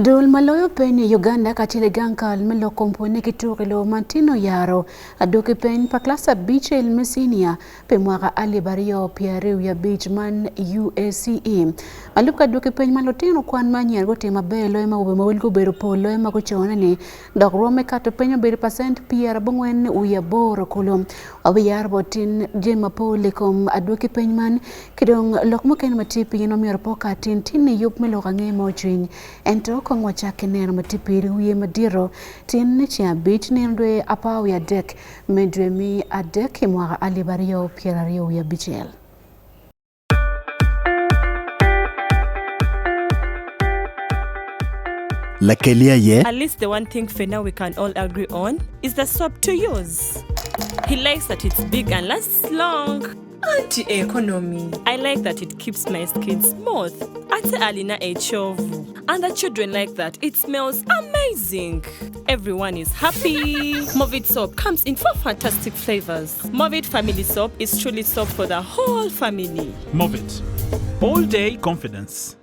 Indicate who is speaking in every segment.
Speaker 1: Dul maloyo piny Uganda kachile gankal melo kompone kitukilo mantino yaro adoki piny pa klasa biche ilmesinia pe mwaka alibario piariu ya beach man UACE. Aluka adoki piny malotino kwan manyer gote mabelo ema ube mawilgo bero polo ema kuchona ni dok rome kato penyo bero % piara bongwen uya boro kulum. Wabi yarbo tin jema pole kom adoki piny man kidong lokmuken matipi yino mioropoka tin yup melo kange mochwiny. Ento kongwa chake neno matipiri huye madiro tin chia beach nendwe apaw ya dek medwe mi adek imwaga alibario pierario ya bichel.
Speaker 2: At least the one thing for now we can all agree on is the soap to use. He likes that it's big and lasts long. Anti-economy. I like that it keeps my skin smooth. Ate alina echovu. And the children like that. It smells amazing. Everyone is happy. Movit soap comes in 4 fantastic flavors. Movit family soap is truly soap for the whole family.
Speaker 3: Movit. All day confidence.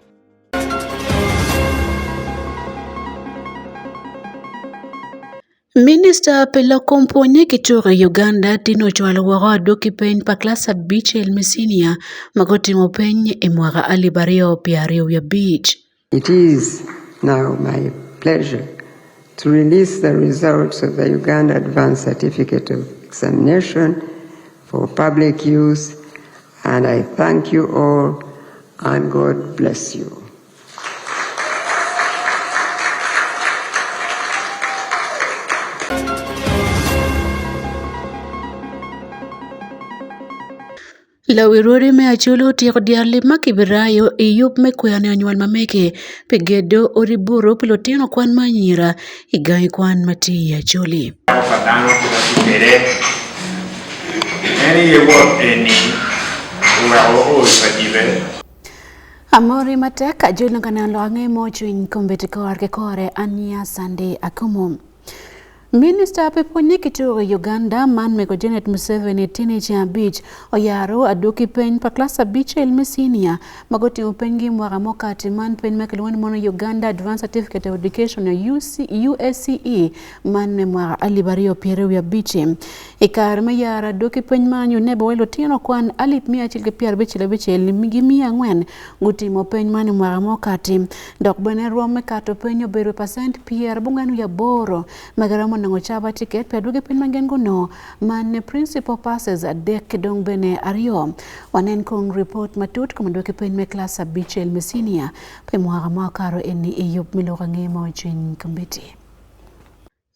Speaker 1: Minister pelo komponye kitura Uganda tino chwalo waga doki peny pa klasa beach elmesinia magoti mo peny emwaga alibario piario ya beach.
Speaker 4: It is now my pleasure to release the results of the Uganda Advanced Certificate of Examination for public use, and I thank you all and God bless you.
Speaker 1: Lawirori me achulo tieko diarli makibirayo iyup me kweyane anyual mameke pegedo oriburo pilotino kwan manyira igai kwan mati achuli. Amori matek ajulo kanalo ange mochwiny kombeti korke kore ania Sunday Akumu. Minister peponye kituro Uganda man meko Janet Museveni teenager beach oyaro adoki peny pa klasa beach elmesinia magoti upengi mwaka mokati man peny mekelwani mono Uganda Advanced Certificate of Education ya UACE man me mwaka alibario pieru ya beach ikarme yara adoki peny manyu nebo welo tino kwan alip mia chilke piar bichile migimia ngwen nguti mo peny man mwaka mokati dok bene rome kato penyo beru % piar bungenu ya boro magaramo nango chaba ticket peduge pin mangengo no man principal passes a dek dong bene ario wanen kong report matut komandoke pin me klasa beach elmesinia pe mwaka karo eni iyup miloka ngemo chin committee.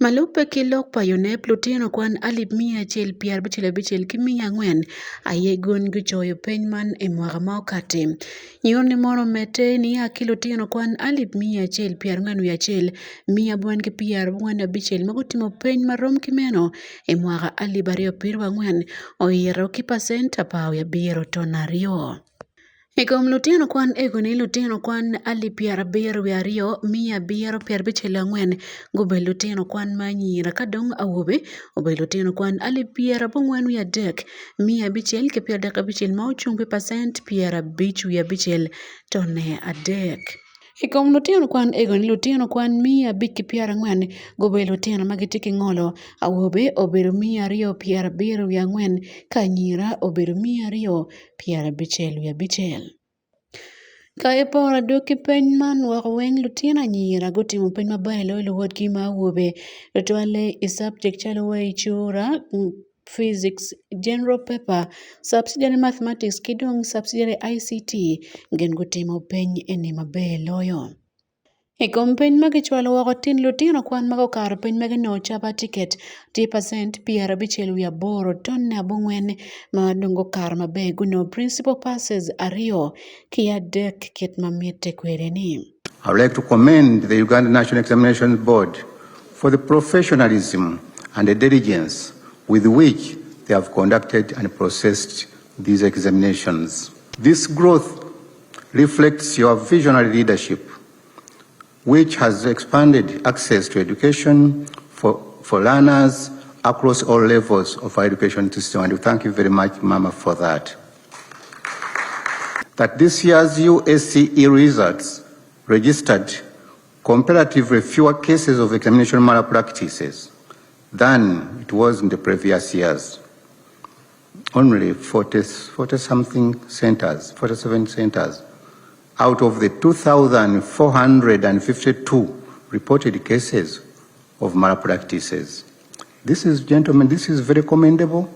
Speaker 1: Malupe kilok payone plutino kwan alip mia chel piar bichel kimia ngwen ayegun guchoyo penyman emwaga maokati. Nyoni moro mete ni ya kilotino kwan alip mia chel piar nganu ya chel mia buan ki piar buan bichel magutimo peny marom kimeno emwaga alibario pirwa ngwen oyero ki % apaw ya biro tonario. Ekom lutino kwan egoni lutino kwan alipiara biro ya rio mia biro piar bichela ngwen gobe lutino kwan manyira kadong awobe obe lutino kwan alipiara bongwen ya dek mia bichel ke piar deka bichel mauchumbi % piara bichu ya bichel tone adek. Ikom lutino kwan egoni lutino kwan mia biki piara ngwen gobe lutino magitiki ngolo awobe oberu mia rio piara biru ya ngwen kanyira oberu mia rio piara bichelu ya bichel. Kaepora doki peny man wakaweng lutina nyira gotimo peny mabaye lo wot kima awobe lotwale i subject chalo wa ichura physics, general paper, subsidiary mathematics, kidong subsidiary ICT, gen gutimo peny eni mabe loyo. Ekom peny magichwalo wakotin lutino kwan mago karo peny magino chapa ticket 10% piara bichelu ya boro tonna bongwen madongo karo mabe guno principal passes ario kia dek ket mamiete kwereni.
Speaker 5: I would like to commend the Uganda National Examinations Board for the professionalism and the diligence with which they have conducted and processed these examinations. This growth reflects your visionary leadership, which has expanded access to education for learners across all levels of our education system. And we thank you very much, Mama, for that. That this year's UACE results registered comparatively fewer cases of examination malpractices than it was in the previous years. Only 47 centers out of the 2,452 reported cases of malpractices. This is, gentlemen, this is very commendable,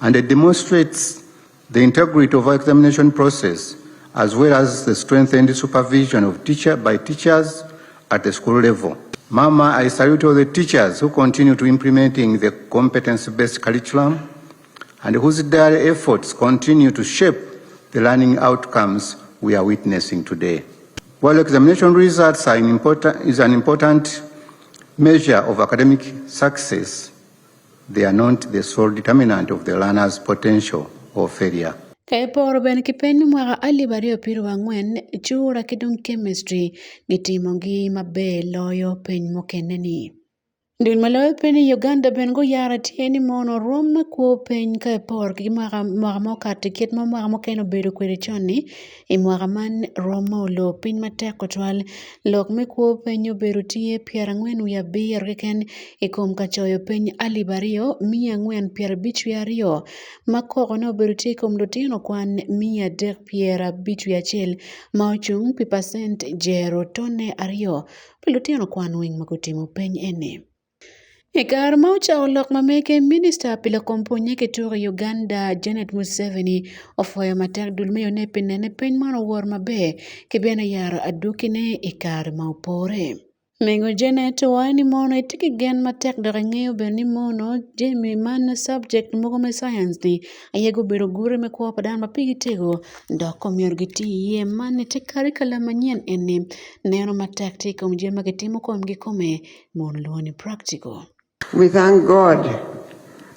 Speaker 5: and it demonstrates the integrity of our examination process as well as the strength and the supervision of by teachers at the school level. Mama, I salute all the teachers who continue to implementing the competence-based curriculum and whose daily efforts continue to shape the learning outcomes we are witnessing today. While examination results are is an important measure of academic success, they are not the sole determinant of the learner's potential or failure.
Speaker 1: Kaya poro ben kipeni mwaka alibario piru wangwen chura kidung chemistry gitimongi mabe loyo pen mokeneni. Ndun maloyo pen Uganda ben go yara tieni mono rom ko pen kaya poro ki mwaka mokati kiet mwaka mokeno bedo kwere choni mwaka man romo lo pen mateko twal lok me ko pen yo bedo tie piera ngwen uya bier keken ikom kachoyo pen alibario miya ngwen piera bichu ya rio makoko no bedo tie kom lutino kwan miya dek piera bichu ya chel maochung pi percent jero tone ario pilutino kwan wing makutimo pen ene. Ekar maucha olok mameke minister pila komponye ketura Uganda Janet Museveni ofoya matek dulmeyo ne pinene pen mano war mabe kibena yara adukine ekar maupore. Mengo Janet wani mono itiki gen matek dara ngeo beni mono jemi man subject mogo me science ni ayego biro gure me kwa padan mapigi tego doko miorgiti ye man te karikala manyen ene neno matek tika mjema ketimo kwa mgikome mono luoni practical.
Speaker 4: We thank God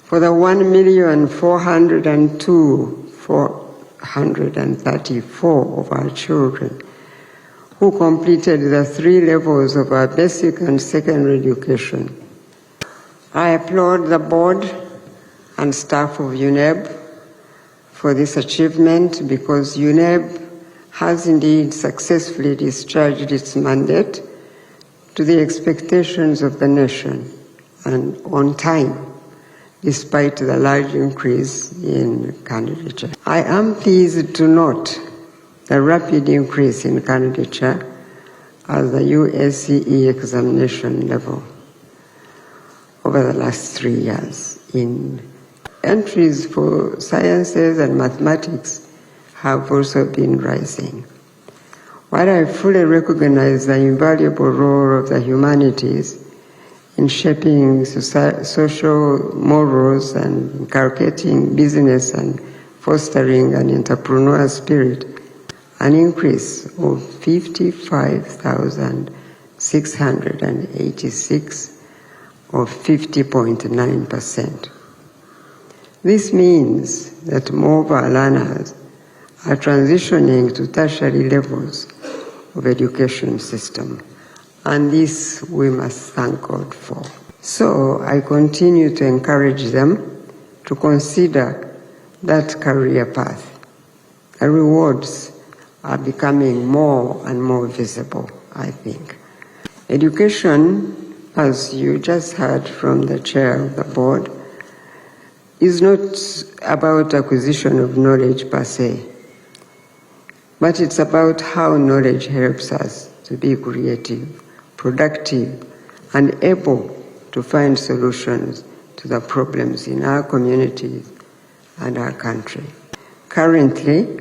Speaker 4: for the 1,402,434 of our children who completed the 3 levels of our basic and secondary education. I applaud the board and staff of UNEB for this achievement because UNEB has indeed successfully discharged its mandate to the expectations of the nation and on time, despite the large increase in candidature. I am pleased to note the rapid increase in candidature at the USCE examination level over the last 3 years. In entries for sciences and mathematics have also been rising. While I fully recognize the invaluable role of the humanities in shaping social morals and inculcating business and fostering an entrepreneurial spirit, an increase of 55,686 or 50.9%. This means that more of our learners are transitioning to tertiary levels of education system. And this we must thank God for. So I continue to encourage them to consider that career path. The rewards are becoming more and more visible, I think. Education, as you just heard from the chair of the board, is not about acquisition of knowledge per se, but it's about how knowledge helps us to be creative, productive, and able to find solutions to the problems in our communities and our country. Currently,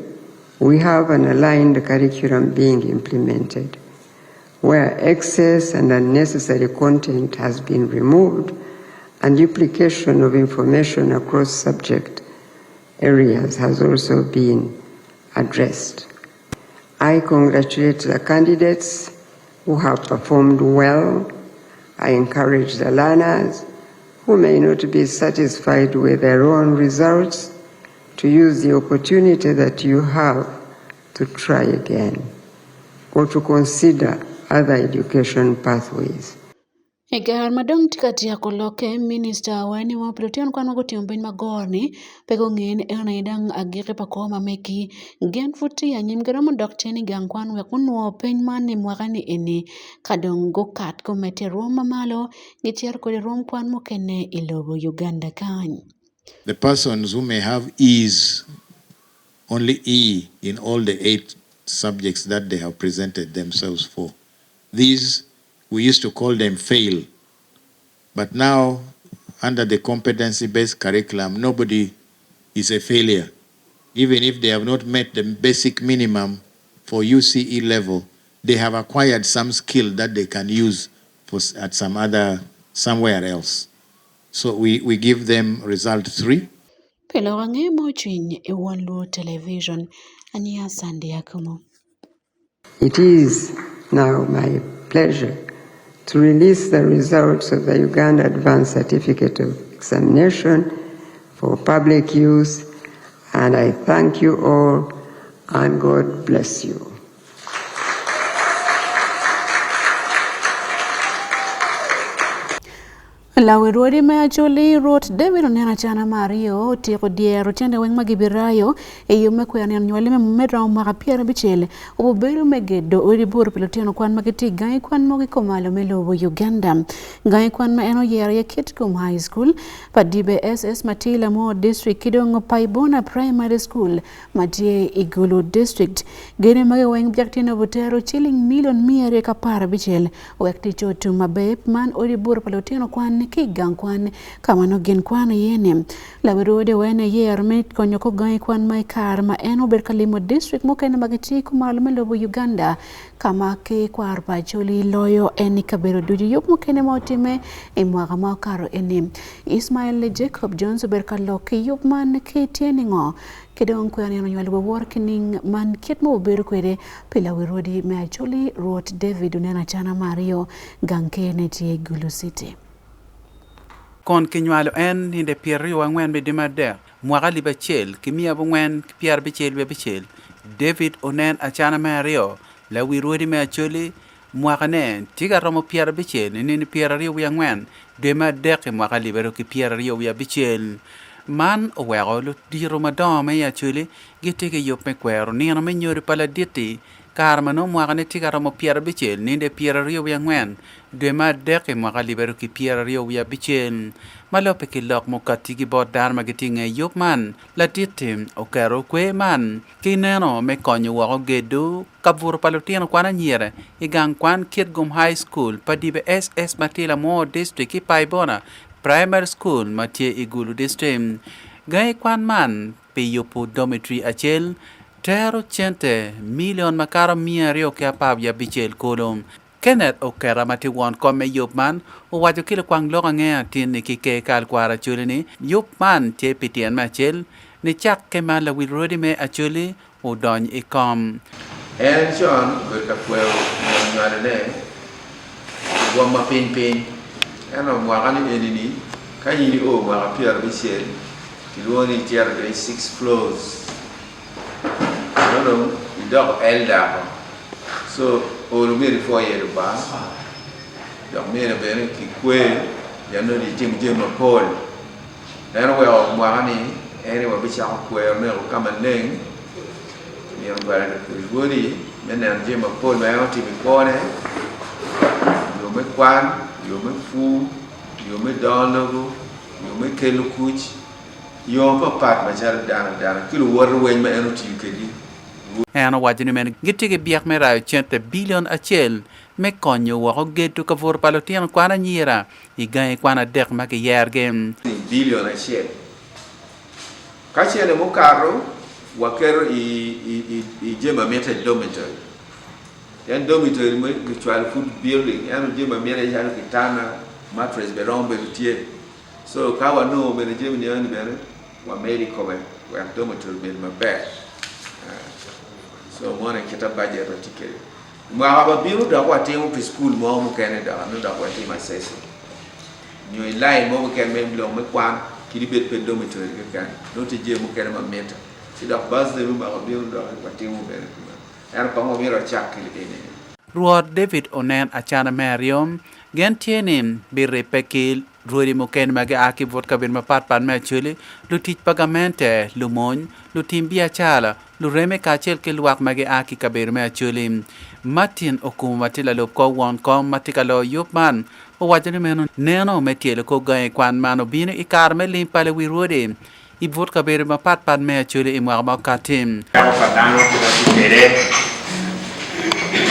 Speaker 4: we have an aligned curriculum being implemented where excess and unnecessary content has been removed and duplication of information across subject areas has also been addressed. I congratulate the candidates who have performed well. I encourage the learners who may not be satisfied with their own results to use the opportunity that you have to try again or to consider other education pathways.
Speaker 1: Egar madong tikati akoloke minister wani wa protein kwano gotiyo mbin magorni pego ngin ena idang agire pakoma meki gen futi ya nyimgero mo dokteni gang kwano ya kunwo peny mani mwakani eni kadong go kat ko mete roma malo ngitier kode rom kwan mo kene ilobo Uganda kany.
Speaker 6: The persons who may have E's, only E in all the 8 subjects that they have presented themselves for. These, we used to call them fail. But now, under the competency-based curriculum, nobody is a failure. Even if they have not met the basic minimum for UCE level, they have acquired some skill that they can use at somewhere else. So we give them result 3.
Speaker 1: Pelo wange mo chwiny e Wan Luo television ania Sunday Akumu.
Speaker 4: It is now my pleasure to release the results of the Uganda Advanced Certificate of Examination for public use, and I thank you all, and God bless you.
Speaker 1: Lawirwadi ma acholi wrote David onena chana Mario tiko diero tiende weng magibirayo e yume kwe anian nyuali me medra umaka piera bichele ubo beru megedo uri buru pilotiano kwan magiti gai kwan mogi komalo melobo Uganda gai kwan ma eno yera ya Kitgum High School padibe SS Matila Mo District kidongo Paibona Primary School matie Igulu District gene mage weng bjaktino butero chilling million miere kapara bichele wekti chotu mabep man uri buru pilotiano kwan kigang kwan kamano gen kwan yene lawirode wene yer mit konyo ko gai kwan mai kar ma eno berkalimo district mokene magiti kumalo melobo Uganda kama ke kwar pa choli loyo eni kabero duji yop mokene motime e mwaga ma karo eni Ismail Jacob Jones berkalo ke yop man ke tieningo kedon ko yani nyali bo working man ket mo beru kwede pila wirodi me choli wrote David unena chana Mario ganke neti Gulu City
Speaker 7: kon kinywalo en hinde pierio angwen be dimade mwaka liba chel kimia bongwen pier bichel be bichel David onen achana Mario la wirodi me acholi mwaka ne tiga romo pier bichel ni pierio wi angwen de made ke mwaka libero ki pierio wi bichel man owero lu diro madome ya chuli gitege yop me kwero ni no menyori pala diti karmano mwaka ne tiga romo pier bichel ni de pierio wi angwen de made ke mwaka libero ki pierio wi bichel malope ki lok mo katigi bod dar magitinge yop man la ditim o kero kwe man kineno me konyo wako gedu kabur palutino kwana nyere igang kwan Kitgum High School padibe SS Matila Mo District ki Paibona Primary School matie Igulu District gai kwan man pe yopo dormitory achel tero chente million makaro miario ke apab ya bichel kolom Kenneth Okera mati won kome yop man o wajo kile kwang loka ngea tin ni kike kal kwara chuli ni yop man te pitien ma chel ni chak ke man la wirodi me achuli o don ikom
Speaker 8: en John berka kweo nyale ne wama pin eno mwakani enini kanyini o mwaka pier bichel kiloni tier 6 floors no idok elda so olu meri fo yero ba donc meri bene ki kwe ya no di tim pol eno we o mwani ene wa bicha kwe ne ko kama neng ni ngara rigoni mena tim pol ma yo tim kone yo me kwan yo me fu yo me donogo yo me kelu kuch yo pa pat ma jar dana kilo wor wen ma eno ti kedi
Speaker 7: eno wajini men gittige biak me rayo chente billion achel me konyo wako getu ka vor palotien kwana nyira igai kwana dek make yergem
Speaker 8: billion achel kachele mo karo wakero i jema meta dormitory yan dormitory mo virtual food building yan jema meta yan kitana mattress be rombe tie so kawa no be jema ni an be wa medical wa dormitory be ma back so mwana kita budget tikeli mwa ba biru da kwa temu pe school mo mu Canada no da kwa tema sese nyo line mo ke mem lo me kwan kidi bet pe dormitory ke kan no te je mu kene ma meta si da base de ba biru da kwa temu be er pa mo miro chakili ene
Speaker 7: Ruor David onen achana Mariom gen tienim birre pekil ruodi mo ken mage aki vot kabin mapat pan me chuli lu tich pagamente lu mon lu timbia chala lu reme kachel ke luak mage aki kabir me chuli Martin Akumu matila lo ko won ko matika lo yupman o wajani meno neno metiele ko gae kwan mano bino ikar me limpale wi ruodi i vot kabir mapat pan me chuli i mwag makatim
Speaker 8: Ako patano kita sikere.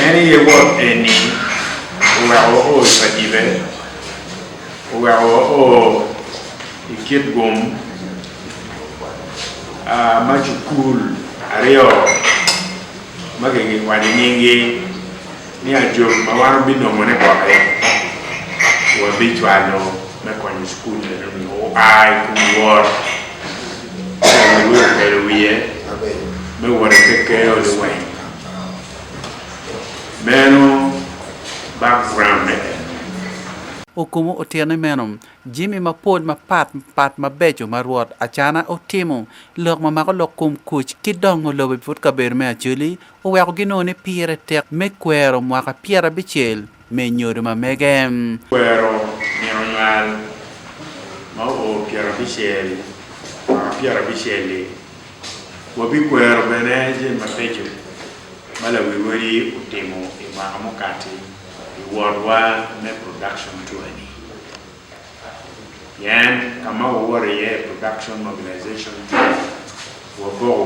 Speaker 8: Any work any o ipative o ikit gum majukul areo magege wadi nyingi ni ajo mawaro bino mone kwa kaya wa bichwano me kwenye school o ai kumwor me wore teke o de way meno background
Speaker 7: Akumu otiene menom Jimmy mapod mapat mabejo maruot achana otimo lok mamako lokum kuch kidongo lobe put kaber me achuli o wako ginone pire tek me kwero mwaka piera bichel me nyodo mamegem
Speaker 8: kwero nyonwal ma o piera bichel wabi kwero beneje mapejo mala wiwori utimo imaka mukati iwarwa me production tuani yan kama wawari ye production mobilization wako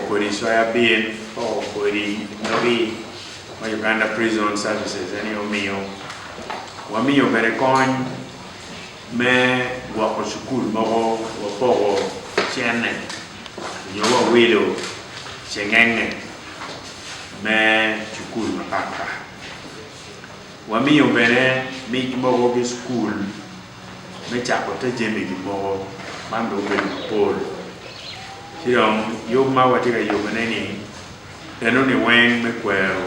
Speaker 8: kodi soybean wako kodi nabi ma Uganda Prison Services ani omio wamio berekon me wako school mo wako chene yowa wilo chengenge me school makaka wamio bere mi mo go school me chako te jemi mo mando be pol siom yo ma watika yo meneni enoni wen me kwero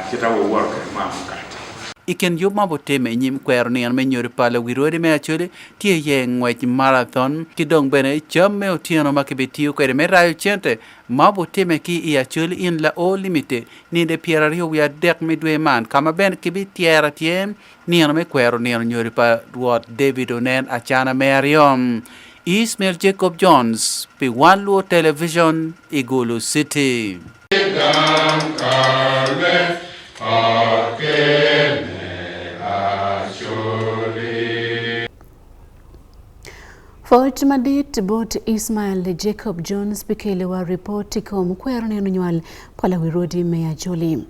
Speaker 8: kita wo work ma mukati
Speaker 7: Iken yub maboteme nyim kwero ni me nyori pala wirodi me achole tie ye ngwech marathon kidong bene chamme otieno makibitio kwere me rayo chente maboteme ki i achole in la o limite ni de piera rio wia dek midwe man kama ben kibitiera tiem ni me kwero ni nyori pa ruot David Onen achana meriom Ismail Jacob Jones pi Wan Luo Television Igulu City
Speaker 1: For Madit, both Ismail Jacob Jones Bikele wa ripoti kwa mkwero ni nunywal pala wirodi mea juli.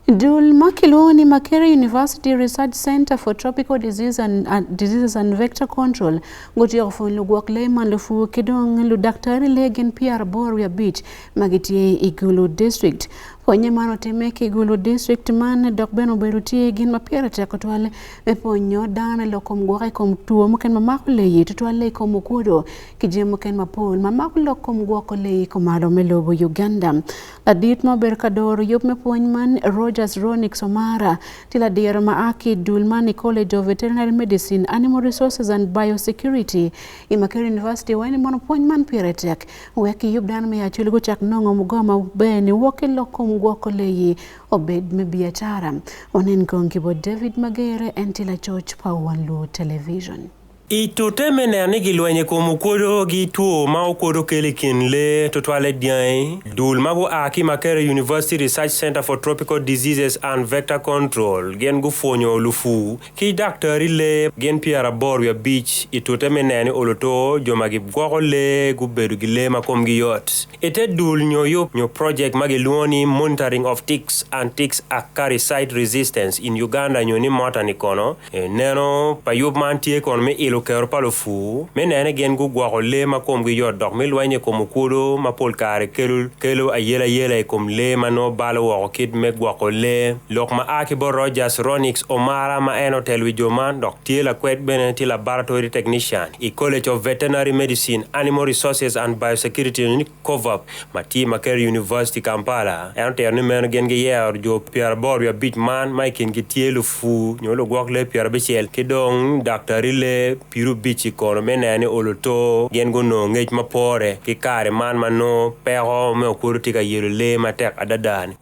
Speaker 1: Dul Makiloni Makere University Research Center for Tropical Diseases and Vector Control ngoti ofun lugwak le manlufu kidong lu daktari legen PR Boria Beach magitie Igulu District ponye mano temeke Igulu District man dokbeno berutie gin mapiera tekotwale me ponyo dana lokom gwake kom tuo muken mamakule yitutwale kom kudo kijemo ken mapol mamakule kom gwako le komado melobo Uganda ladit maberkador yup me ponyman Rogers Ronick Somara tila diara maaki Dulmani College of Veterinary Medicine, Animal Resources and Biosecurity Makere University wani mono ponyman piretek weki yup dana me achuli guchak nongo mugoma beni woke lokom gwako le obed me biachara onen kongibo David Magere entila George pa Wan Luo Television.
Speaker 9: Itoteme ne anigi lwenye komukodo gi tuo ma okodo kelikin le totwale diai dul mago aki Makere University Research Center for Tropical Diseases and Vector Control gen gu fonyo lufu ki daktari le gen Pierre Boria Beach itoteme ne ani oloto jomagi gwako le gu bedu gi le makom gi yot ete dul nyo project magi luoni monitoring of ticks and ticks acaricide resistance in Uganda nyoni motani kono neno payub mantie kon me ilo kero palo fu menene gen gu gwa le makom gi yod dok milwanye kom kudo mapol kare kelo ayela kom le mano balo wo kid me gwa le lok ma aki bo Rogers Ronick Omara ma eno telwi joman dok tiela kwet bene ti laboratory technician I College of Veterinary Medicine Animal Resources and Biosecurity ni COVAP mati Makere University Kampala eno terne men gen gi yer jo Pierre Boria Beach man ma kin gi tielu fu nyolo gwa le Pierre Bichel kidong daktari le piru bichi kono menene oloto gen go no ngej mapore ki kare man mano pero me okuruti ka yelo le matek adadani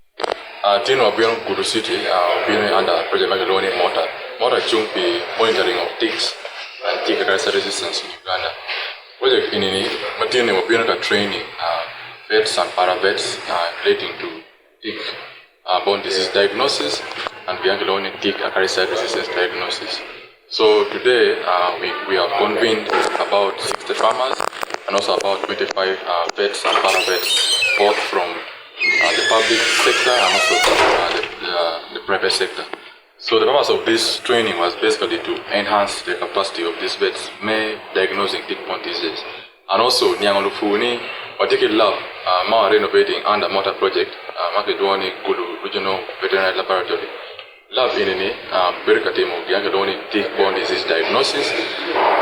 Speaker 10: Tino Bion Guru City, being under Project Magaloni Mota Chumpi monitoring of ticks and tick resistance in Uganda. Project in Matino Bion training vets and paravets relating to tick-borne disease diagnosis and Biangaloni tick resistance diagnosis. So today we have convened about 60 farmers and also about 25 vets and paravets, both from the public sector and also the private sector. So the purpose of this training was basically to enhance the capacity of these vets diagnosing tick-borne disease. And also, Nyangolufuni, particularly lab, renovating under Mota project, Makedoni Gulu Regional Veterinary Laboratory. Lab in any Berkatimo, Yangaloni tick-borne disease diagnosis,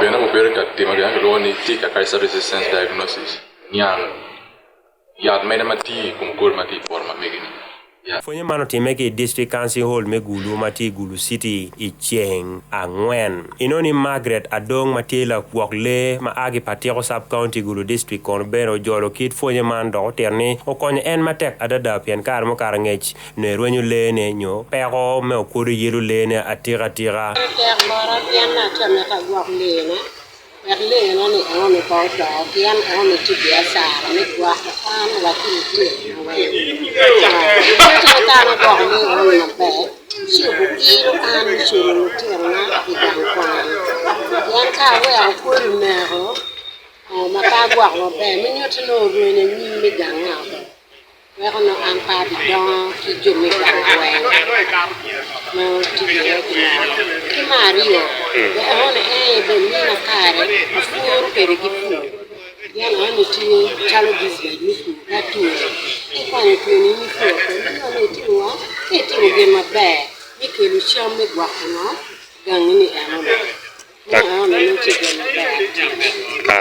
Speaker 10: Benamo Berkatimo, Yangaloni tick resistance diagnosis. Nyang Yad Medamati, Kumkur Mati, Forma Megini.
Speaker 9: Fonye mano timeke district council hall me Gulu mati Gulu City Icheng Angwen. Inoni Margaret Adong Matila Kwokle ma agi patio sub county Gulu district kon beno jolo kit fonye man do terni o konye en matek adada pian kar mo karangech ne rwenyu lene nyo pero me okuru yilu lene atira tira.
Speaker 11: Mara pian na chame ka Gwokle na. Merle no ni ono ko to pian ono ti biasa ni gwa an la ti ti no we ta na ko ni ono na pe shi bu ki ro an shi ro ti na ti dan ko yan ka we a ko ne ho o ma ka gwa no pe mi nyo ti no ro ni mi dan na ko we ko no an pa di don ki jo mi dan we no ti ki Mario ono be mi na kare afur pere gifu yana hani ti chalo disbed ni na tu ko ni tu ni fu ko ni ti wa e ti o ge ma be ni ke lu cham me gwa no gang ni ano no ni ti ge ma be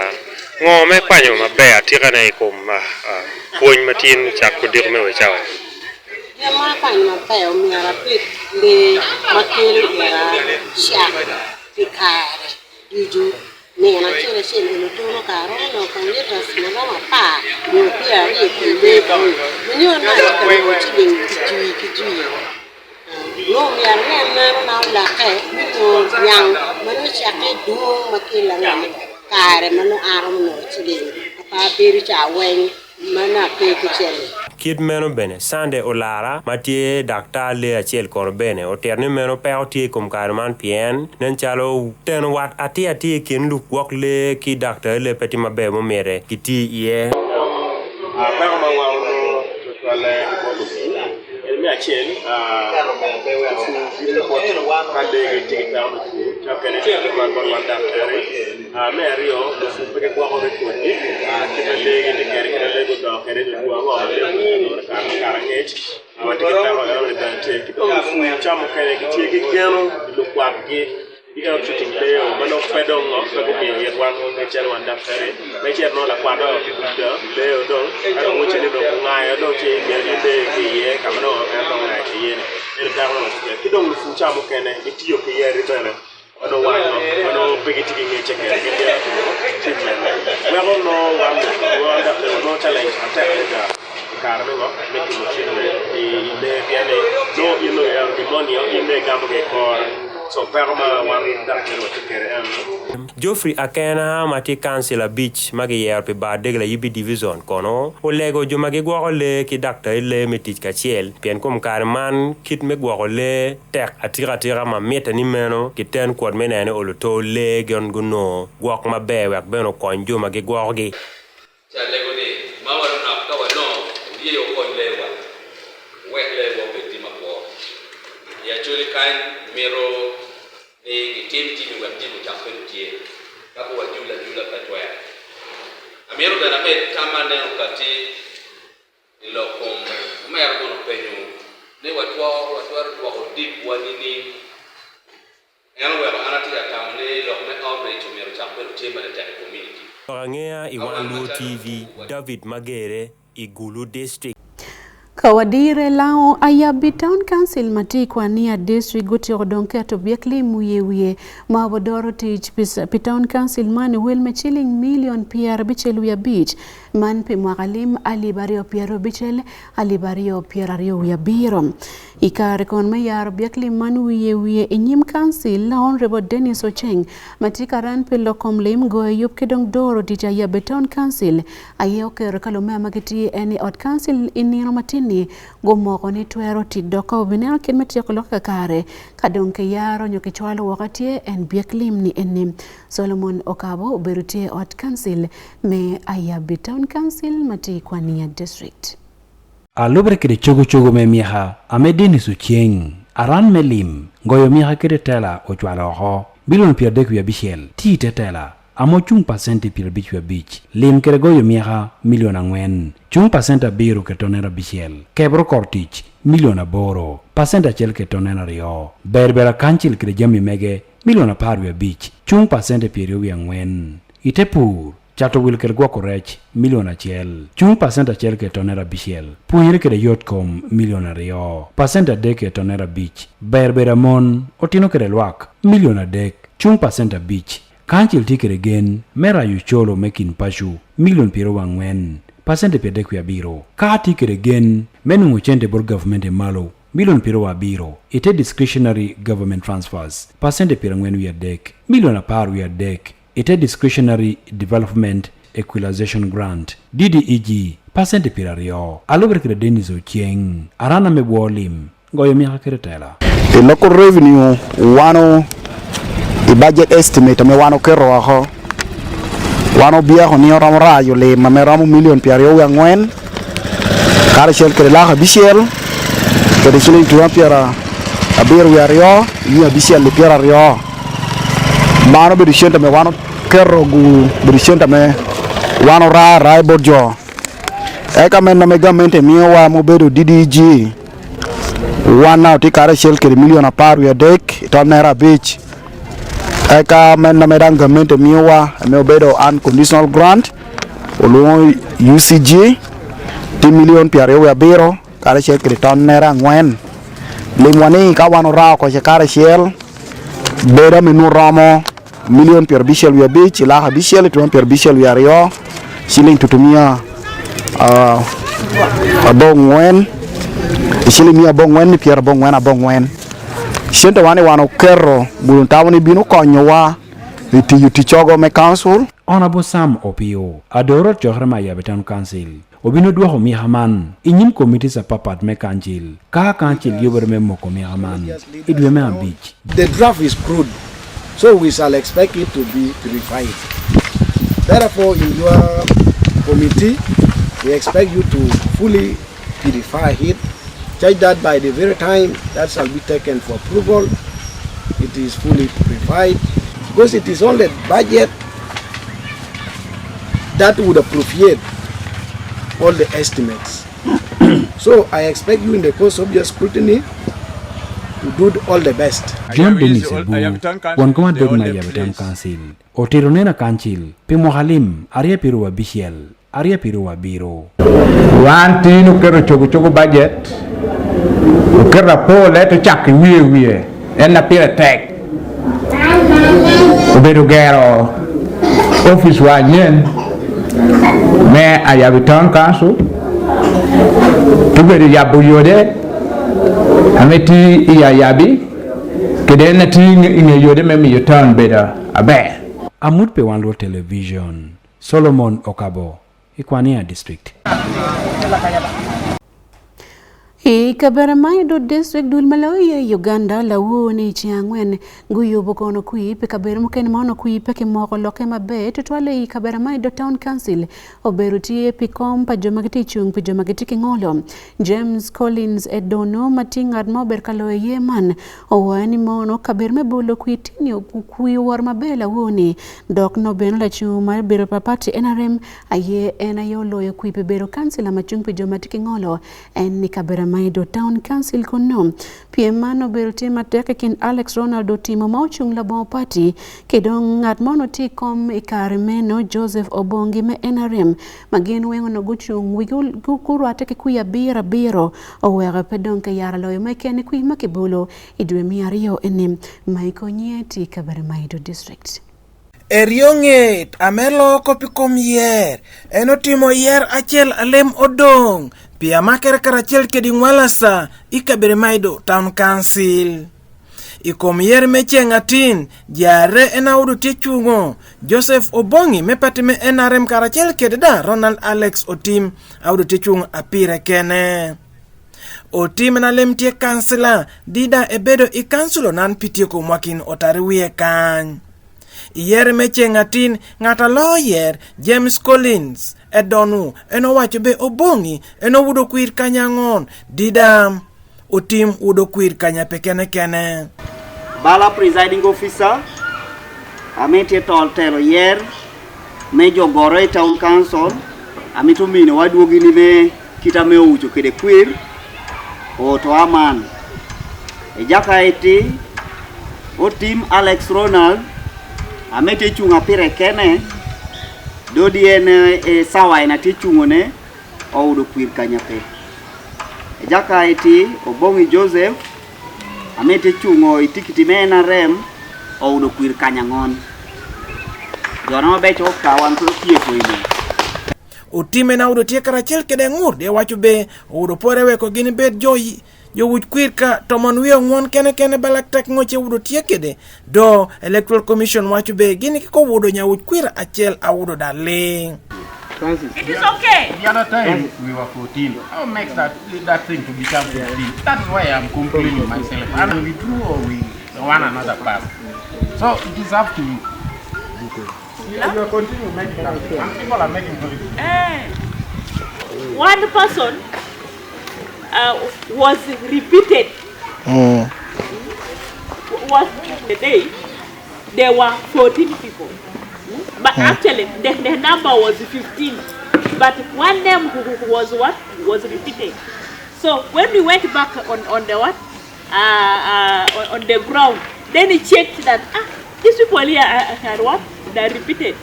Speaker 9: Ngo me panyo mabe atira na ikom kuony matin chak kudir me wechawa.
Speaker 11: Ya ma panyo mabe o mi ara pit le makele era sha ti kare du ne na chere chere no to no karo no kan le tas na ma pa no pia ri ki le ko ni ona ka no ti le ki no mi ar ne na la ke no yang ma no cha ke du ma ke la na kare ma no arom no ti le pa beri cha wen mana pe ki chere
Speaker 9: Kid meno bene Sande Olara Matie Dr. Le Achel Corbene o terni meno peoti kum karman pien nen chalo ten wat ati kin lu kwok le ki Dr. Le Petit Mabe mo mere kiti ye
Speaker 12: Pero ma wa no to le ko el mi Achel kande ti ta no cha kene ma ko wanda tere me rio fu pe ko ko ko ni ti le ni kere le go do kere do wa wa le ka karangech awati kita ba ga le dante ki do fu cha mo kere ki ti ki geno lu kwa ki ika chuti leo mano pedo ngo ko mi yet wan ne cher wan da tere me cher no la kwa do ki do leo do aro mo che do ngai do che ye de ki ye ka no do ngai ki ye ni da no ki do lu fu cha mo kene ti yo ki ye ri bene ono wa ono pegiti ki nge che kere ki ya ti men we no wan da no challenge attack da karme ngo me ki mo chin le biane no ino ya demonio ine gamo ke kor so perma wan da kero tikere
Speaker 9: Geoffrey Akena mati Councilor Beach magi yerpe ba degla yibi division kono o lego jo magi gwo le ki Dr. Le Metit Kachiel pien kom karman kit me gwo le tek atira ma meta ni meno ki ten kwad menene o to le gon guno gwo ma be wek beno kon jo magi gwo gi
Speaker 13: cha lego ni ma waro na ka wa no ye o kon le wa wek le wo be ma ko ya joli kan mero e tim ti wa ti ta ko ti ka ko wa jula ka toya amero da na me tamane ukati ilo kom ma yar ko no penyo ne wa to dik wa ni eno wa ana ti ta ne lo me outreach mero ta ko ti ma da community
Speaker 9: Wan Luo TV David Magere Igulu District
Speaker 1: Kawadire lao Ayabi Town Council mati kwa nia district guti odonke to biekli muyewie mawodoro tich Town Council man will me chilling million PR bichelu ya beach man pe mwagalim alibario piero bichel alibario pierario ya biro ikare kon me yar biekli man wiyewie inyim council la honorable Dennis Ocheng mati karan pe lokom lim go yup kedong doro tich Ayabi Town Council ayoke kalome magiti any odd council inino matini gomoko ni twero tidoko obinel kinmeti yokoloka kare kadonke yaro nyoke chwalo wakatie en bieklim ni enim Solomon Okabo oberutie odd council me Ayabi Town Council mati kwa nia district
Speaker 14: alubre kede chogo me miha amedini suchieng aran melim ngoyo miha kede tela ochwalo ho bilon pierdek ya bichel ti tetela amo chung pasenti pil bichwa bich lim kere goyo miha miliona ngwen chung pasenta biru ke tonera bichel kebro kortich miliona boro pasenta chel ke tonera rio berbera kanchil kere jami mege miliona paru ya bich chung pasenta piru ya ngwen itepur chato wil kere gwa korech miliona chel chung pasenta chel ke tonera bichel punyere kere yotkom miliona rio pasenta dek ke tonera bich berbera mon otino kere lwak miliona dek chung pasenta bich Kanchil tikere gen mera yu cholo mekin pashu milion piro wangwen pasente pede kuya biro ka tikere gen menu nguchente bor government malo milion piro wa biro ite discretionary government transfers pasente piro ngwen wi dek milion apar wi dek ite discretionary development equalization grant DDEG pasente piro rio alobre kre Dennis Ocheng arana me bolim ngoyo mi hakere tela
Speaker 15: the local revenue the budget estimate me wano kero ho wano biya ho ni ram rayo le me ram million piario ya ngwen kar shel kre la bishel kre shel tu piara abiru ya rio ya bishel le piara rio mano be shenta me wano kero gu be shenta me wano ra bojo e ka men na me gamente mi wa mo bedo DDG wana ti kar shel kre million apar ya dek to naira beach eka men na medang government miwa me obedo unconditional grant olu UCG 10 million piare we biro kare shel kriton nera ngwen limwani ka wano ra ko kare shel beda menu ramo million pier bishel we beach la bishel 2 pier bishel we ario shilling tutumia abongwen shilling mi abongwen pier abongwen Shente wano kero buluntawo binu konyowa iti chogo me council
Speaker 14: Honorable Sam Opio adoro johrema Ayabi Town Council obino duho mi haman inyim committee sa papat me kanchil yober me moko mi haman idwe me ambich.
Speaker 16: The draft is crude, so we shall expect it to be purified. Therefore, in your committee we expect you to fully purify it. Judge that by the very time that shall be taken for approval, it is fully purified, because it is only budget that would appropriate all the estimates. So I expect you in the course of your scrutiny to do all the best.
Speaker 14: John Dennis wan kuma dogna Ayabi Town Council otironena kanchil pimo halim aria piruwa bishel aria piruwa biro
Speaker 17: wanti no kero chogo budget ukera pole to chak wiye en na pira tek obedo gero office wa nyen me Ayabi Town Council tubedo yabu yode ameti yabi kedena ting inge yode me mi town beda abe
Speaker 14: amut pe Wan Luo television Solomon Okabo Ikwania district
Speaker 1: Kaberamai do district dul Malawi Uganda la woni chiangwen guyo bokono kui pe kaberamo ken mono kui pe ke moko loke mabe to twale Kaberamai do town council oberutie pikom pa jomagiti chung pe jomagiti ngolo James Collins edono matingad mober kalo yeman owani mono kaberme bolo kui tinio kui war mabe la woni dok no ben la chuma bero papati NRM aye enayo loyo kui pe bero council ama chung pe jomagiti ngolo en ni Kaberamai Maido Town Council kono piem mano belte mateke kin Alex Ronaldo timo mauchung Labour Party kedong ngat mono ti kom ikarimeno Joseph Obongi me NRM magin wengo no guchung wigul kurwate ke kuya biro owere pedon ke yara loyo mekene kui makibolo idwe miario enim maiko nyeti Kabere Maido District.
Speaker 18: Erionget amelo kopikom yer enotimo yer achel alem odong pia maker karachel kedingwalasa Kabere Maido Town Council ikom yer mechengatin jare enaudu tichungo Joseph Obongi mepatime NRM karachel kedda Ronald Alex Otim audu tichung apire kene Otim na lemtie kansela dida ebedo ikansulo nan pitieko mwakin otariwie kany yer mechengatin ngata lawyer James Collins edonu eno wacho be Obongi eno wudo kwir kanyangon dida Otim wudo kwir kanya pekene kene
Speaker 19: Bala presiding officer amete toltelo yer mejo gore town council amitu mine waduogi ni me kitame ucho kede kwir o to aman ejaka eti Otim Alex Ronald amete chunga pire kene dodi ene sawa ina tichungone o udo kwir kanyape ejaka eti Obongi Joseph amete chungo itikiti mena rem o udo kwir kanyangon jono becho kawan to tieko ine
Speaker 18: Otime na udo tie karachel kede ngur de wacho be udo porewe ko gini bet joyi yo wuj kwir ka tomon wiyo ngwon kene balak tek ngoche udo tie kede do electoral commission wacho be gini ko udo nya wuj kwir achel a udo darling
Speaker 20: Francis.
Speaker 21: It is okay.
Speaker 20: The other time we were 14. How makes that thing to become 15? That's why I'm complaining myself. And we do or we one another pass. So it is up to you. You are continuing making that. And people are making it.
Speaker 21: One person was repeated. Was the day there were 14 people. But actually, the number was 15. But one name who was what? Was repeated. So when we went back on the what? On the ground, then he checked that, these people here are what? They repeated.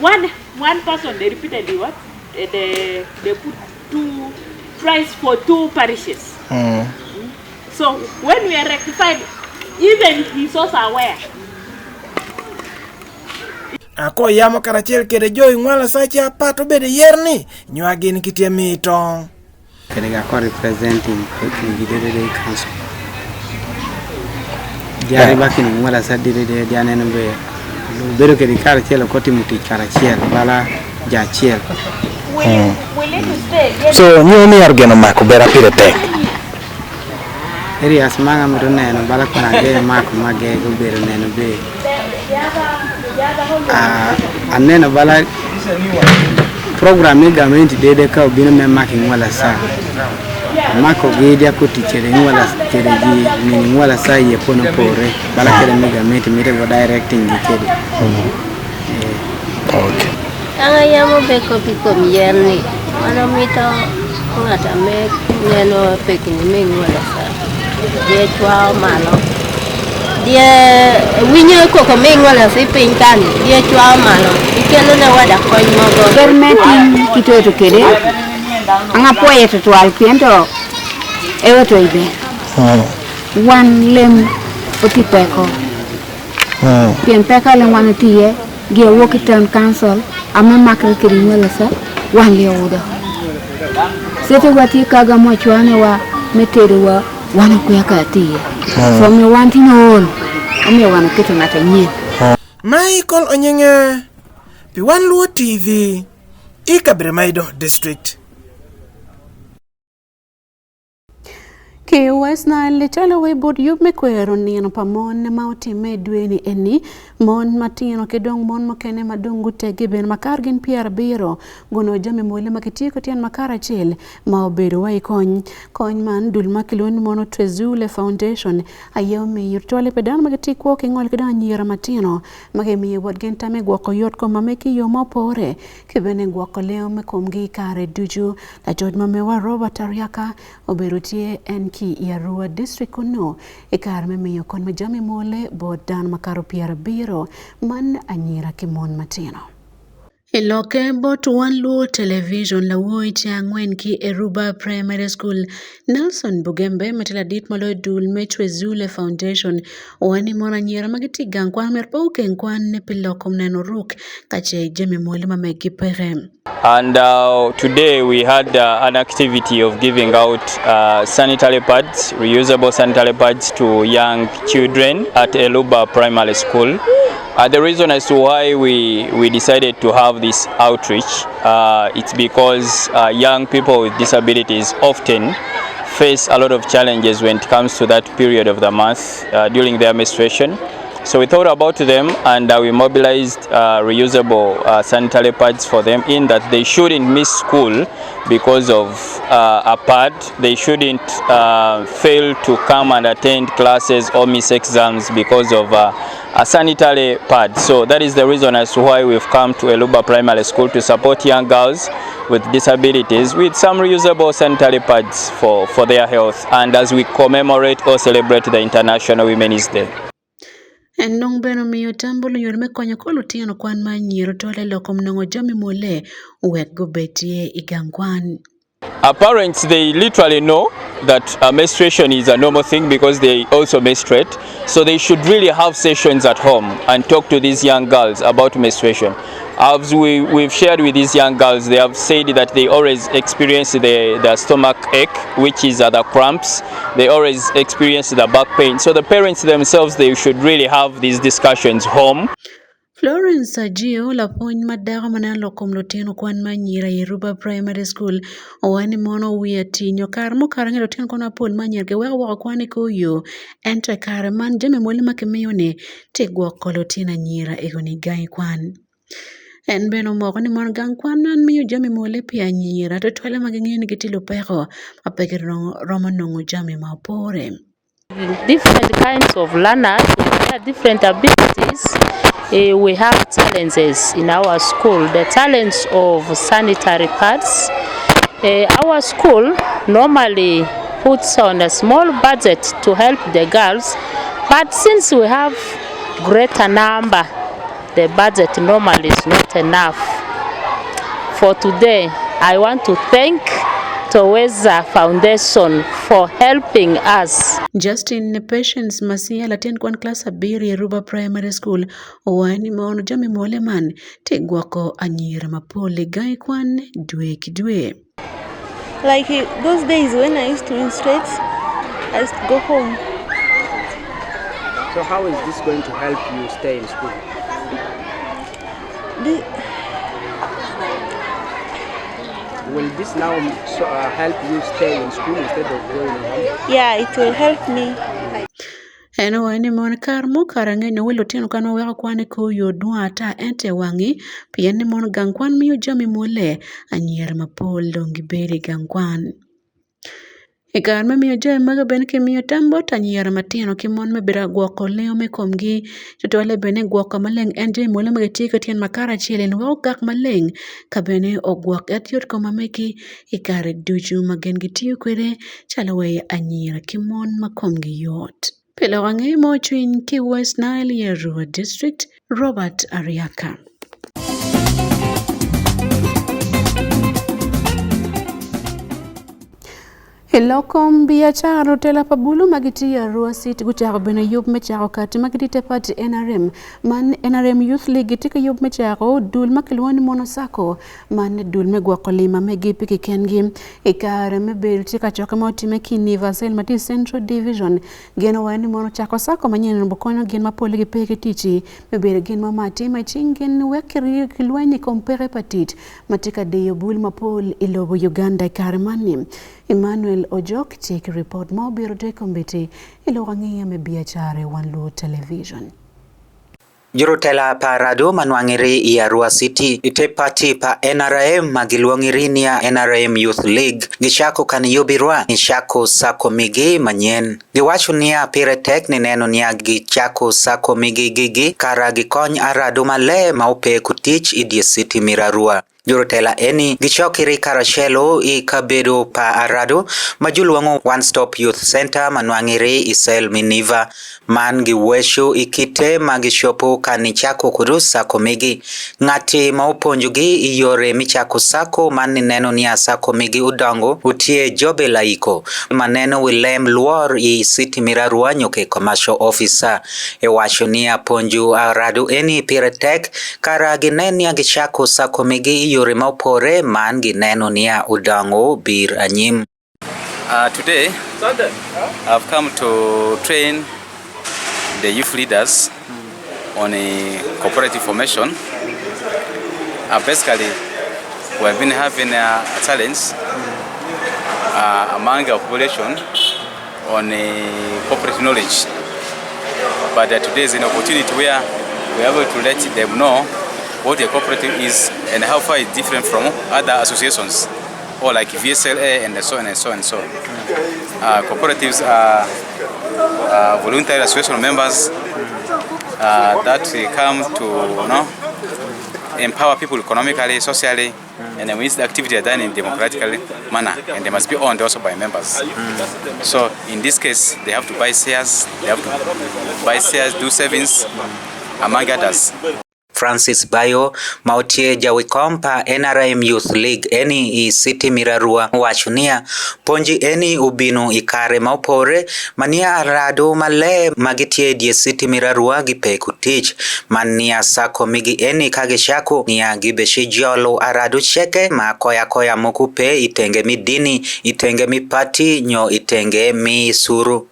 Speaker 21: One person, they repeated the what? They put two price for two parishes. So when we are rectified, even he's also aware.
Speaker 18: Ako yamo karachel kede joy ngwala sacha pato bede yerni nywagin kitie mito
Speaker 22: kede ga ko representing the council jare bakin ngwala sa de diane nombe bero kede karachel ko timuti karachel bala ja chiel
Speaker 15: so nyomi argeno mako bera pire tek
Speaker 22: eri asmanga mito neno bala kuna ge mako mage go bero neno be anena bala program ni government dede ka obino me making wala sa mako gedia ko tichere wala tere ji ni wala sa ye kono pore bala kere me government mi go directing gi kede okay
Speaker 23: anga yamo be ko pikom yerni ano mito ngata me neno pekin me wala sa je twa malo dia winyo ko meng wala si pinkan dia chwa malo ikelo na wada kon mogo
Speaker 24: permetin kito to kede anga poye to twal piento ewo to ibe wan lem oti peko pien peka le wan tiye ge woki town council ama makre kiri wala sa wan le oda sete wati kaga mo chwane wa metere wa wana kuyaka tiye so me wanti no ame wana kitu na tanyi
Speaker 18: Michael Onyenge pi Wan Luo TV Kabere Maido District.
Speaker 1: Ke West Nile chalo we bod yup me kwero nino pa mon ma otime dweni eni mon matino ke dong mon makene madungu tege ben makar gin pier biro gono jame mole makitiko tian makara chil ma obedo wa kony man dul makilon mono Trezule Foundation ayo me yurtole pedan makitiko ke ngol kedan nyira matino make mi wad gen tame gwako yot ko mameki yo mapore ke bene gwako leo me komgi kare duju la jod mamewa Robert Ariaka obedo tie en ki Yarua district kuno ikar me miyo kon majami mole bodan makaro piara biro man anyira kimon matino. Iloke bot Wan Luo television la woi angwen ki Eruba Primary School Nelson Bugembe matila dit malo dul me Trezule Foundation wani mona nyira magiti gangkwan merpo kwan ne pilokom neno ruk kache jami mole mamegi perem.
Speaker 2: And today we had an activity of giving out sanitary pads, reusable sanitary pads to young children at Eluba Primary School. The reason as to why we decided to have this outreach, it's because young people with disabilities often face a lot of challenges when it comes to that period of the month during their menstruation. So we thought about them and we mobilized reusable sanitary pads for them, in that they shouldn't miss school because of a pad. They shouldn't fail to come and attend classes or miss exams because of a sanitary pad. So that is the reason as to why we've come to Eluba Primary School to support young girls with disabilities with some reusable sanitary pads for their health, and as we commemorate or celebrate the International Women's Day.
Speaker 1: En nong beno miyo tambolo yore me konyo kolo tieno kwan ma nyiro tole lokom nongo jami mole wek go betie igangwan.
Speaker 2: Parents, they literally know that menstruation is a normal thing because they also menstruate, so they should really have sessions at home and talk to these young girls about menstruation. As we've shared with these young girls, they have said that they always experience the stomach ache, which is the cramps. They always experience the back pain. So the parents themselves, they should really have these discussions home.
Speaker 1: Florence Ajio la pony madaro manalo komlotino kwan manyira Yeruba Primary School wani mono wiya tinyo kar mo kar ngelo tin kona pol manyirge wewa kwani kuyo ente kar man jame mole makemiyone tegwa kolotina nyira egoni gai kwan. En beno moko ni mon gang kwan nan miyo jami mole pia nyira to twale magengeni gitilo peko apeke romo nongo jami mapore.
Speaker 3: Different kinds of learners, different abilities. We have challenges in our school. The challenge of sanitary pads. Our school normally puts on a small budget to help the girls, but since we have greater number, the budget normally is not enough. For today, I want to thank Toweza Foundation for helping us.
Speaker 1: Justin Patience Masia laten kwan class abiri Yeruba Primary School wani maono jami mole man tegwako anyira mapole gai kwan dwe kidwe.
Speaker 5: Like those days when I used to menstruate, I used to go home.
Speaker 22: So how is this going to help you stay in school? Will this now help you stay in school instead of going home?
Speaker 5: Yeah, it will help me.
Speaker 1: Eno wani mon kar mo karange no welo tino kano weka kwane ko yodwa ata ente wangi pieni mon gangkwan miyo jami mole anyer mapol dongi beri gangkwan. Ikar me miyo jami maga bene ke miyo tambo tanyer matino ki mon me bira gwako leo me komgi tutole bene gwako maleng en jami mole maga tika tien makara chile nwa ogak maleng ka bene ogwak etiot koma meki ikare duju magen gitiyo kwere chalawe anyer ki mon makomgi yot. Pelo wange mo chuin ki West Nile Yeruwa District, Robert Ariaka. Elokom biacharo tela pabulu magiti ya Arua City gucharo bena yub mecharo kati magiti tepati NRM man NRM Youth League tika yub mecharo dul makilwani monosako man dul megwakolima megipi kikengi ikare mebel tika choka mauti meki Universal Mati Central Division geno wani mono chako sako manyene nubokono gen mapole gipeke tichi mebel gen mamati machingen wekiri kilwani kompere patit matika deyo bul mapole ilobo Uganda ikare mani Emmanuel Ojok take report mo biro de kombiti ilo rangia me biachare Wan Luo television.
Speaker 4: Jurutela pa rado manwangiri ya Arua City ite party pa NRM magiluangirinia NRM Youth League gishako kan yubirwa nishako sako migi manyen giwachunia pire tek ni neno niya gichako sako migi gigi kara gikony arado male maupe kutich idie city mirarua. Jurutela eni gichokiri karashelo I kabedo pa arado majuluango One Stop Youth Center manwangiri isel miniva man giweshu ikite magishopo kanichako kurusa komigi ngati mauponjugi iyore michako sako mani neno niya sako migi udango utie jobe laiko maneno William Luor I city mirarua nyoke commercial officer ewashunia ponju arado eni piretek karaginenia gichako sako migi yore maupore man gineno niya udango bir anyim.
Speaker 6: Today I've come to train the youth leaders on a cooperative formation. Basically we have been having a challenge among our population on a cooperative knowledge, but today is an opportunity where we are able to let them know what a cooperative is and how far it's different from other associations, or like VSLA and so on and so on and so on. Cooperatives are voluntary association members that come to empower people economically, socially, and then the activity are done in democratic manner, and they must be owned also by members. So in this case, they have to buy shares, do savings, among others.
Speaker 4: Francis Bayo mautie jawikompa NRM Youth League eni I city mirarua wachunia ponji eni ubinu ikare maupore mania arado male magitie die city mirarua gipe kutich mania sako migi eni kageshako niya gibeshi jolo arado cheke koya mokupe itenge mi dini itenge mi party nyo itenge mi suru.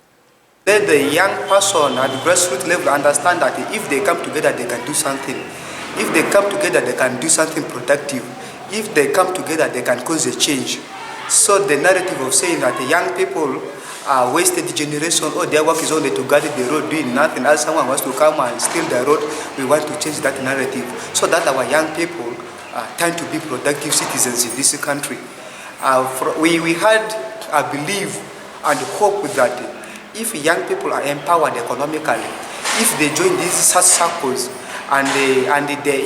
Speaker 7: Let the young person at the grassroots level understand that if they come together, they can do something. If they come together, they can do something productive. If they come together, they can cause a change. So the narrative of saying that the young people are wasted generation, or their work is only to guard the road, doing nothing, as someone wants to come and steal the road, we want to change that narrative so that our young people tend to be productive citizens in this country. We had, I believe, and hope that if young people are empowered economically, if they join these such circles and they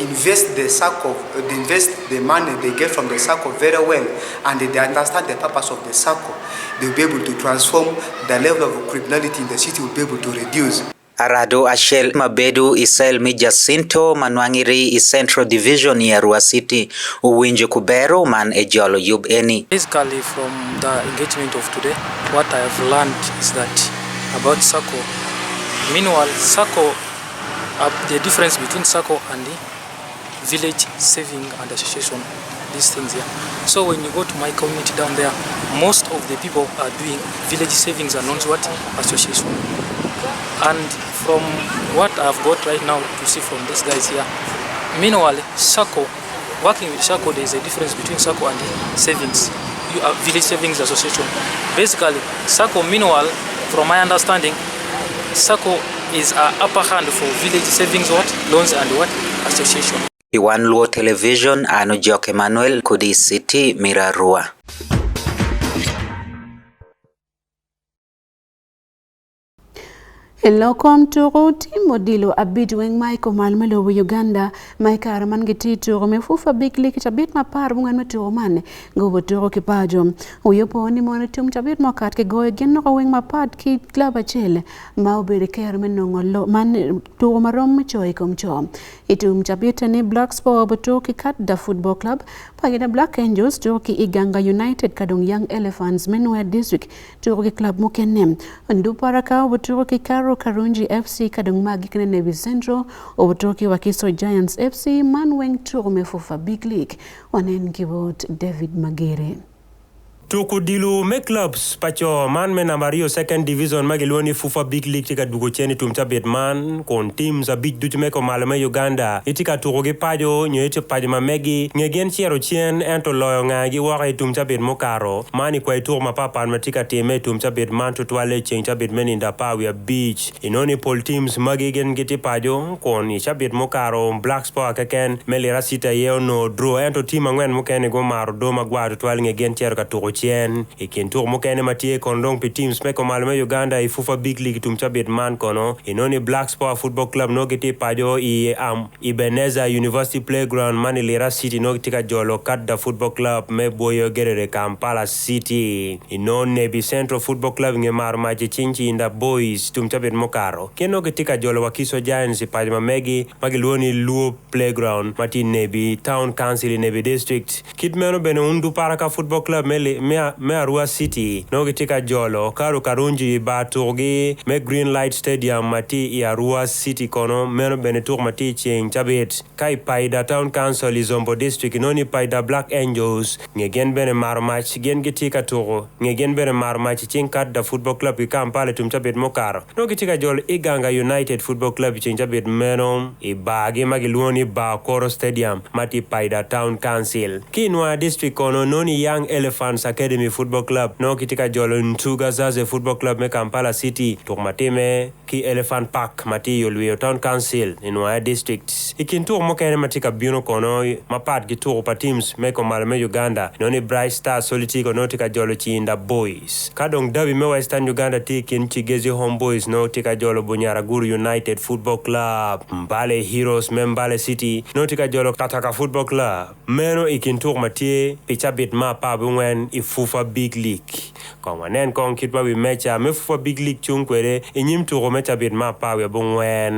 Speaker 7: invest the money they get from the circle very well, and they understand the purpose of the circle, they'll be able to transform the level of criminality in the city, will be able to reduce.
Speaker 4: Arado Ashel Mabedu Isel Mijacinto manwangiri I Central Division ya Arua City uwinjo kubero man ejolo yub eni.
Speaker 8: Basically from the engagement of today, what I have learned is that about SACCO. Meanwhile, SACCO, the difference between SACCO and the village saving and association, these things here. So when you go to my community down there, most of the people are doing village savings and not what association. And from what I've got right now to see from these guys here, meanwhile, SACCO, working with SACCO, there is a difference between SACCO and the savings, village savings association. Basically, SACCO, meanwhile, from my understanding, SACCO is an upper hand for village savings, loans and association.
Speaker 4: Wan Luo television ano Joke Emmanuel Kudi City Mirarua.
Speaker 1: Welcome to Modilo Abidweng Maiko Malmelo Uganda Maika Mangiti to Mefufa Big Lick Chabit Mapar Mungan to Oman go to Rokipajo Uyoponi Monitum Chabit Mokat ke go again no wing Mapat Ki Glabachel Maubiri Kerman no man to Marom Choikum Chom Itum Chabitani Black Sport Botoki Cat the Football Club Pagina Black Angels Joki Iganga United Kadung Young Elephants Menware District to Club Mukenem Ndu Paraka Botoki Karo Karunji FC Kadung Magi Navy Central Obotoki Wakiso Giants FC Manweng Turume Fufa Big League Wanen Kibot David Magere.
Speaker 9: Tuku dilu me clubs pacho man me namario second division magiloni fufa big league tika dugo cheni tumcha betman kon teams a big dutume ko malame Uganda itika turugi pajo nyoete pajo mamegi ngegen chiero chien ento loyo ngagi waka tumcha bet mokaro mani kwa itur mapapa matika time tumcha betman tutwale chencha betmen inda pawia beach inoni pol teams magigen giti pajo kon isha bet mokaro black spot keken melira sita yeo no draw ento team angwen mukene go maro do magwa tutwale ngegen chiero ka turugi chien ikintur mukene matie kondong pi teams meko malme Uganda ifufa big league tumcha betman kono inoni Black Sport Football Club no giti pajo Ibeneza University Playground mani Lira City no tika jolo Kadda Football Club me boyo gerere Kampala City inoni Nebi Central Football Club nge maru maji chinchi inda boys tumcha bet mokaro keno tika jolo Wakiso Giants pajo mamegi magiluoni Luo Playground mati Nebi Town Council Nebi District kitmeno bene undu paraka Football Club me Arua City no gitika jolo karu karunji baturgi me Green Light Stadium mati Arua City kono meno benetur mati ching chabet kai paida Town Council Izombo District noni paida Black Angels ngegen bene marmach gen gitika turo ngegen bene marmach ching Kadda Football Club Kampala tumchabet mokaro no gitika jolo Iganga United Football Club ching chabet meno ibagi magiluoni Bakoro Stadium mati paida Town Council Kinwa District kono noni Young Elephants Academy Football Club no kitika jolo Ntuga Zaze Football Club me Kampala City tukmatime ki Elephant Park mati Yolweo Town Council inwa district ikintur mokene matika bino kono mapat gitu pa teams meko malme Uganda noni Bright Star Soliti kono tika jolo Chinda Boys kadong dabi me Western Uganda tikin Chigezi Homeboys no tika jolo Bunyaraguru United Football Club Mbale Heroes Mbale City no tika jolo Kataka Football Club meno ikintur matie pichabit mapa bungwen ifufa big league kong wanen kong kitwa wi mecha mefufa big league chungkwere inyim turo mecha bit mapa we bungwen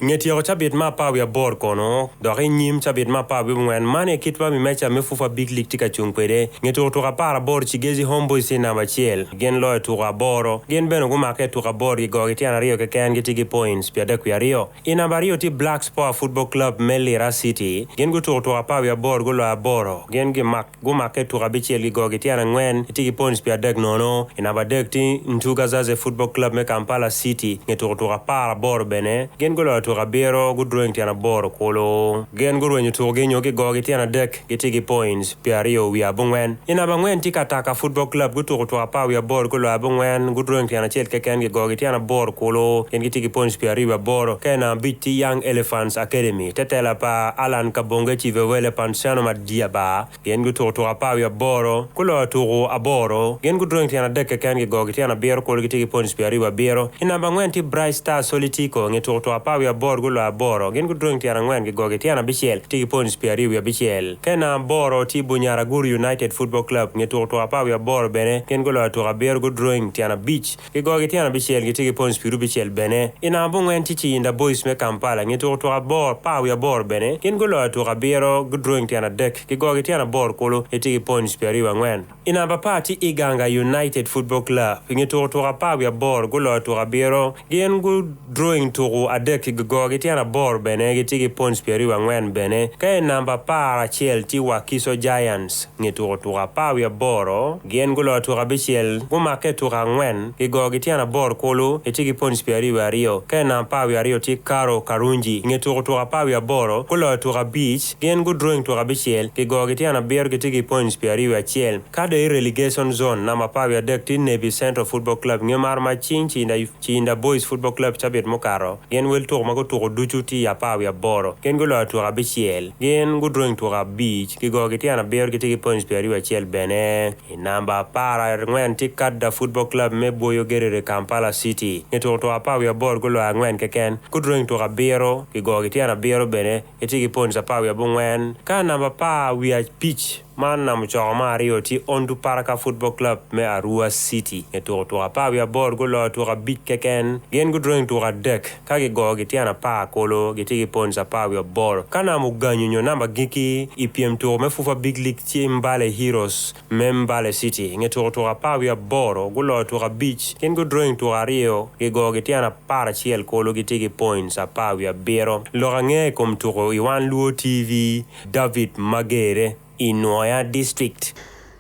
Speaker 9: ngeti yo chabit mapa we bor kono do nyim chabit mapa we bungwen mane kitwa mi mecha mefufa big league tika chungkwere ngeti to para bor Chigezi Homeboys na machiel gen lo to boro gen beno guma ke to bor go gitiana rio ke kan gitigi points pia de ku rio ina bario ti Black Sport Football Club Melira City gen go to pa we bor go lo boro gen guma ke to bichiel go gitiana ngwen tigi points pia de nono ina badek ti Ntuga Zaze Football Club me Kampala City ngeto to para bor bene gen go lo to bero go drawing tiana bor kolo gen go renyo to genyo ke go gitiana dek gitigi points pia rio wi abungwen ina bangwen tika taka Football Club go to pa wi bor go lo abungwen go drawing tiana chel ke ken go gitiana bor kolo gen gitigi points pia rio bor kena biti Young Elephants Academy tetela pa Alan Kabonge chivewele pansano madiaba gen go to pa wi boro kolo to aboro gen go drawing tiana dek ke ken go gitiana bero kolo gitigi points pia rio bero ina bangwen ti Bright Star Solitico ngeto to pa wi bor go lo aboro gen go drawing tiana ngwen go gitiana bichel tigi points pia rio bichel kena boro ti Bunyaraguru United Football Club ngeto to pa wi bor bene gen go lo to bero go drawing tiana beach ke go gitiana bichel gitigi points pia bichel bene ina bangwen ti Chinda Boys me Kampala ngeto to bor pa wi bor bene gen go lo to bero go drawing tiana dek ke go gitiana bor kolo tigi points pia rio ngwen ina bapati Iganga United Football Club ngeto to pa wi bor go lo to bero gen go drawing to adek go gitiana bor bene gitigi points pia rio ngwen bene ke namba para chel ti Wakiso Giants ngeto to pa wi boro gen go lo to bichel go make to ngwen ke go gitiana bor kolo tigi points pia rio ke na pa wi rio ti Karo Karunji ngeto to pa wi boro go lo to beach gen go drawing to bichel ke go gitiana ber gitigi points pia rio chel kade relegation zone na pa wi dek ti Nebi Central Football Club ngemar ma Chinda Boys Football Club chabet mokaro gen wel to mago to duchuti ya pa wi boro gen go lo to bichel gen go drawing to beach ke go gitiana ber gitigi points pia rio chel bene namba para ngwen ti Kadda Football Club me boyo gerere Kampala City ngeto to pa wi bor go lo ngwen ke ken go drawing to bero ke go gitiana bero bene gitigi points pa wi bungwen ka namba pa wi pitch man na mchoro Mario ti Ondu Paraka Football Club me Arua City ngeto to pa wi bor go lo to big keken gen go drawing to deck ka ge go gitiana pa kolo gitigi points pa wi bor kana muganyo namba giki IPM to me fufa big league ti Mbale Heroes me Mbale City ngeto to pa wi bor go lo to beach gen go drawing to Rio ge go gitiana para chiel kolo gitigi points pa wi bero lorange kom to Wan Luo TV David Magere Inoya District.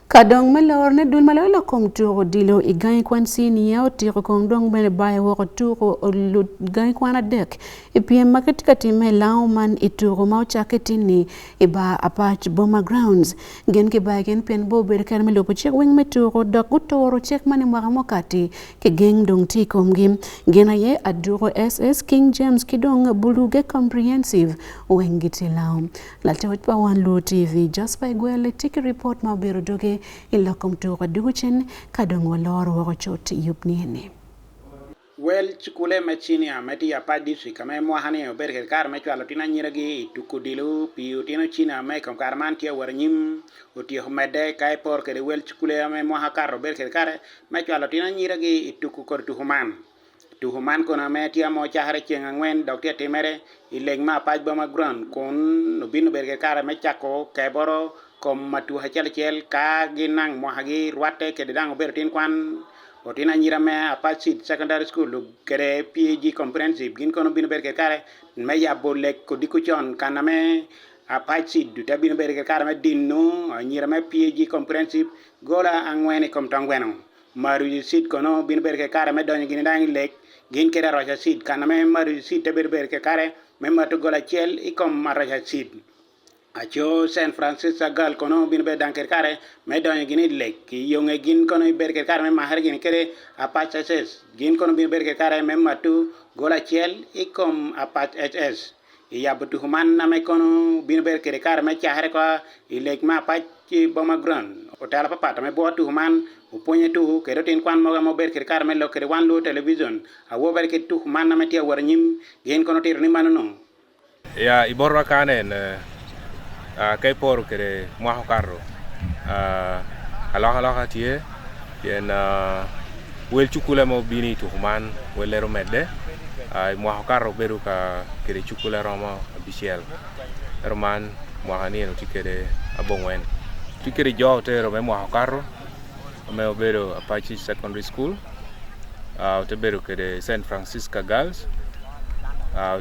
Speaker 1: Kadong malor ne dul malolo kom turo dilo igai kwan sini ya otiro kom dong bene bae woko turo olu gai kwan adek ipiem market katime lauman ituro mau chaketini iba apach Boma Grounds gen ke bae gen pen bo ber kar melo chek wing meturo dok utoro chek mani mwaka mokati ke geng dong ti kom gim gena ye aduro SS King James kidong buluge comprehensive wengiti laum laltewet pa Wan Luo TV just by gwele tiki report ma bero doge ilokom to kaduchen kadong walor woko chot yupniene.
Speaker 10: Well, chukule machini ameti ya pa district kame mohani ober kar me chwalo tina nyiragi tukudilu piu tino china me kom karman tia warnyim oti homede kai por ke wel chukule ame moha kar ober kar me chwalo tina nyiragi tuku kor tuhuman kona me tia mo chahare chengangwen doktia timere ileng ma pa Boma Ground kon no binu ber kar me chako keboro kom matu hachel ka ginang mohagi rwate ke dang ober tin kwan otina nyira me Apache secondary school kere PG comprehensive gin kono bino berke kare me ya bolek ko dikuchon kaname Apache du tabino berke kare me dinno nyira me PG comprehensive gola angwene kom tangweno maru sit kono bino berke kare me donyo gin dang lek gin kere roja sit kaname maru sit tabir berke kare me matu gola chel ikom maraja sit acho San Francisco gal kono bin be danker kare me donye gini lek ki yonge gin kono berker kare me mahar gini kere Apache SS gin kono bin berker kare me matu gola chel ikom Apache SS ya butu human na me kono bin berker kare me chahare ko ilek ma Apache Boma Ground hotel papa me bo tu human uponye tu kero tin kwan mo berker kare me lo kere Wan Luo television a wo berker tu human na me tia warnyim gin kono tir ni manono
Speaker 11: ya iborra kanen kay por kere mo carro ala tie yen wel chukula mo bini to man wel lero medde mo carro beru ka kere chukula romo officiel herman mo hani no tikere abongwen tikere jo te ro mo carro me beru Apache secondary school te beru kere San Francisco girls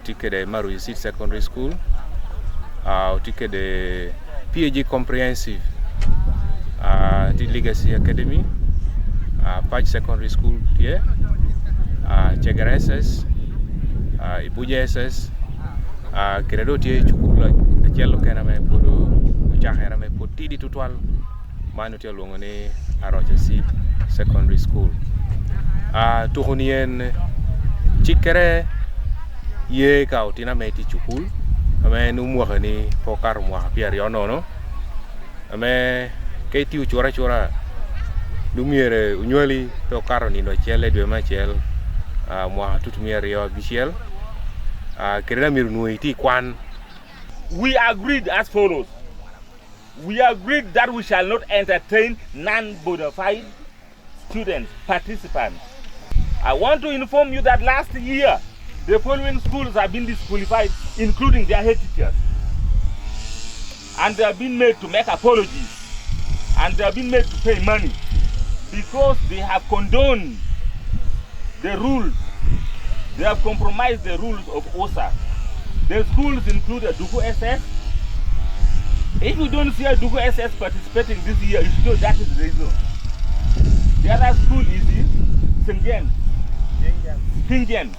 Speaker 11: tikere Maru City secondary school tike de PG comprehensive the legacy academy Apache secondary school here Chegar SS Ibuja SS credo tie chukula chelo kana me podo chahera me potidi tutwal manu tie longone Arocha City secondary school tuhunien chikere ye kautina meti chukul ame nu mo hani pokar mo pier yo no ame ke tiu chora dumiere unyoli pokar ni no chele de ma chel mo tut mier yo bisiel kerena mir nu iti kwan.
Speaker 12: We agreed as follows. We agreed that we shall not entertain non-bona fide students, participants. I want to inform you that last year the following schools have been disqualified, including their head teachers. And they have been made to make apologies. And they have been made to pay money because they have condoned the rules. They have compromised the rules of OSA. The schools include Duku SS. If you don't see a Duku SS participating this year, you should know that is the reason. The other school is St. James. King James.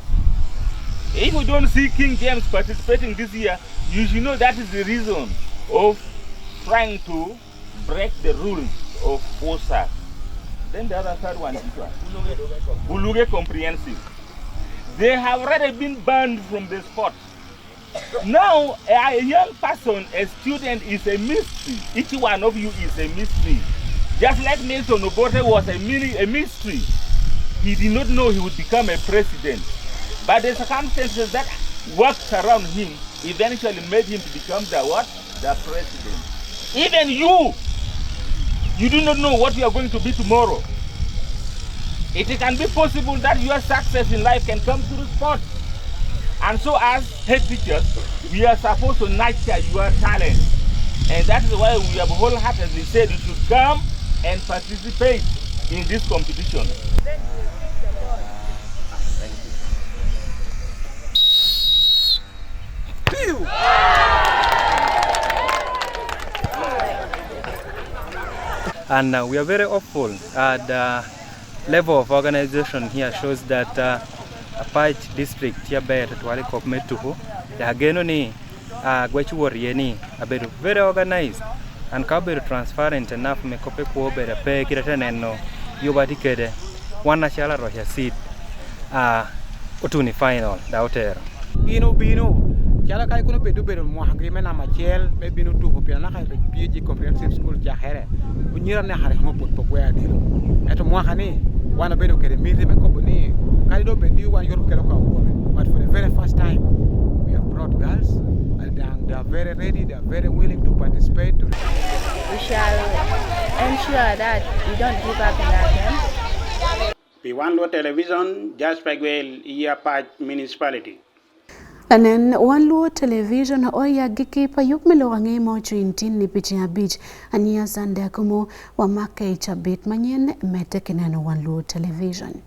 Speaker 12: If you don't see King James participating this year, you should know that is the reason of trying to break the rules of OSA. Then the other third one is Buluge comprehensive. They have already been banned from the sport. Now, a young person, a student, is a mystery. Each one of you is a mystery. Just like Nelson Obote was a mystery. He did not know he would become a president. But the circumstances that worked around him eventually made him to become the what? The president. Even you do not know what you are going to be tomorrow. It can be possible that your success in life can come through sport. And so as head teachers, we are supposed to nurture your talent. And that is why we have wholeheartedly said you should come and participate in this competition.
Speaker 13: And we are very hopeful. The level of organization here shows that Apach district here better to Ali Kopmetuhu, the Hagenoni, Gwachuorieni, are very organized and very transparent enough. Mekope ko better pay Kirataneno, Yobatikede, one national Rohia seat, Utuni final, Dauter.
Speaker 20: Bino. Kala kai kuno bedu bedu mo agreement na machel be binu tu ko piana kai PG comprehensive school ja here unyira ne hare mo pot pokwa dilo eto mo khani wana bedu kere miri me ko boni kai do bendi wa yoru kelo ko but for the very first time we have brought girls and they are very ready, they are very willing to participate.
Speaker 14: We shall ensure that we don't give up in our game.
Speaker 10: Wan Luo television just pagwel Yapach municipality.
Speaker 1: And then Wan Luo television oya giki pa yukmelo ange mo chuintin ni pichi beach ania sande Akumu wa make chabit manyen metekenen Wan Luo television.